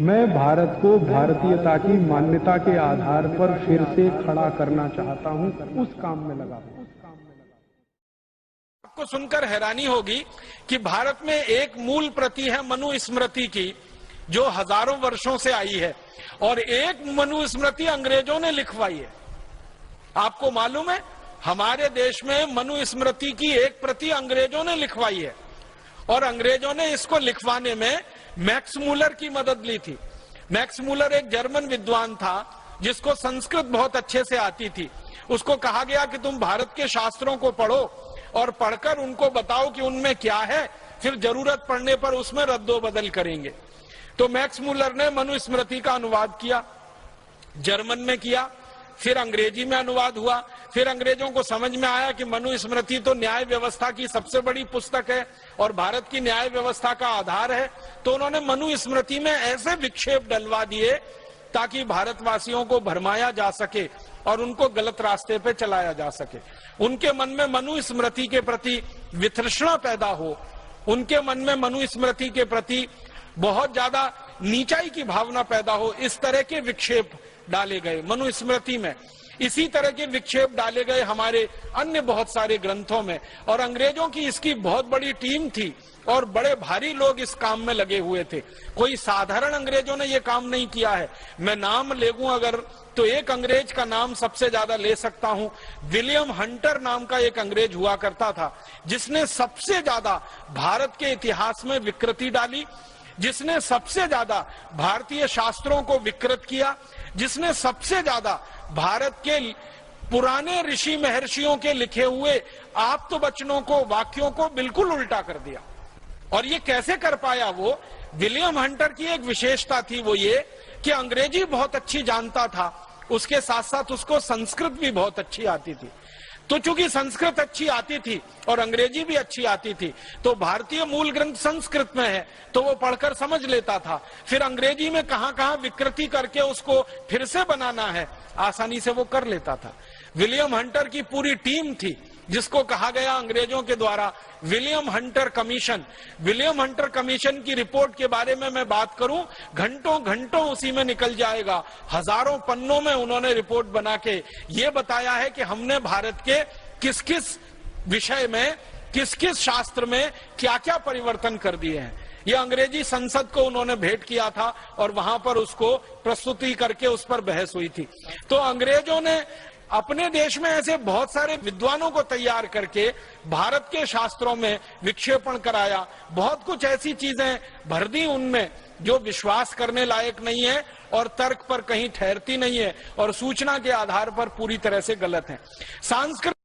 मैं भारत को भारतीयता की मान्यता के आधार पर फिर से खड़ा करना चाहता हूं, उस काम में लगा हूं। आपको सुनकर हैरानी होगी कि भारत में एक मूल प्रति है मनुस्मृति की, जो हजारों वर्षों से आई है, और एक मनुस्मृति अंग्रेजों ने लिखवाई है। आपको मालूम है, हमारे देश में मनुस्मृति की एक प्रति अंग्रेजों ने लिखवाई है, और अंग्रेजों ने इसको लिखवाने में मैक्स मूलर की मदद ली थी। मैक्स मूलर एक जर्मन विद्वान था जिसको संस्कृत बहुत अच्छे से आती थी। उसको कहा गया कि तुम भारत के शास्त्रों को पढ़ो और पढ़कर उनको बताओ कि उनमें क्या है, फिर जरूरत पड़ने पर उसमें रद्दोबदल करेंगे। तो मैक्स मूलर ने मनुस्मृति का अनुवाद किया, जर्मन में किया, फिर अंग्रेजी में अनुवाद हुआ। फिर अंग्रेजों को समझ में आया कि मनुस्मृति तो न्याय व्यवस्था की सबसे बड़ी पुस्तक है और भारत की न्याय व्यवस्था का आधार है। तो उन्होंने मनुस्मृति में ऐसे विक्षेप डलवा दिए ताकि भारतवासियों को भरमाया जा सके और उनको गलत रास्ते पे चलाया जा सके। उनके मन में मनुस्मृति के प्रति वितृष्णा पैदा हो, उनके मन में मनुस्मृति के प्रति बहुत ज्यादा नीचाई की भावना पैदा हो, इस तरह के विक्षेप डाले गए मनुस्मृति में। इसी तरह के विक्षेप डाले गए हमारे अन्य बहुत सारे ग्रंथों में, और अंग्रेजों की इसकी बहुत बड़ी टीम थी और बड़े भारी लोग इस काम में लगे हुए थे। कोई साधारण अंग्रेजों ने ये काम नहीं किया है। मैं नाम ले लूं अगर, तो एक अंग्रेज का नाम सबसे ज्यादा ले सकता हूं। विलियम हंटर नाम का एक अंग्रेज हुआ करता था, जिसने सबसे ज्यादा भारत के इतिहास में विकृति डाली, जिसने सबसे ज्यादा भारतीय शास्त्रों को विकृत किया, जिसने सबसे ज्यादा भारत के पुराने ऋषि महर्षियों के लिखे हुए आप्त वचनों को, वाक्यों को बिल्कुल उल्टा कर दिया। और ये कैसे कर पाया वो? विलियम हंटर की एक विशेषता थी, वो ये कि अंग्रेजी बहुत अच्छी जानता था, उसके साथ साथ उसको संस्कृत भी बहुत अच्छी आती थी। तो चूंकि संस्कृत अच्छी आती थी और अंग्रेजी भी अच्छी आती थी, तो भारतीय मूल ग्रंथ संस्कृत में है तो वो पढ़कर समझ लेता था। फिर अंग्रेजी में कहां कहां विकृति करके उसको फिर से बनाना है, आसानी से वो कर लेता था। विलियम हंटर की पूरी टीम थी, जिसको कहा गया अंग्रेजों के द्वारा William Hunter commission. William Hunter commission की रिपोर्ट के बारे में मैं बात करूं, घंटों घंटों उसी में निकल जाएगा। हजारों पन्नों में उन्होंने रिपोर्ट बना के ये बताया है कि हमने भारत के किस किस विषय में, किस किस शास्त्र में क्या क्या परिवर्तन कर दिए हैं। ये अंग्रेजी संसद को उन्होंने भेंट किया था और वहां पर उसको प्रस्तुति करके उस पर बहस हुई थी। तो अंग्रेजों ने अपने देश में ऐसे बहुत सारे विद्वानों को तैयार करके भारत के शास्त्रों में विक्षेपण कराया। बहुत कुछ ऐसी चीजें भर दी उनमें जो विश्वास करने लायक नहीं है और तर्क पर कहीं ठहरती नहीं है और सूचना के आधार पर पूरी तरह से गलत है। सांस्कृतिक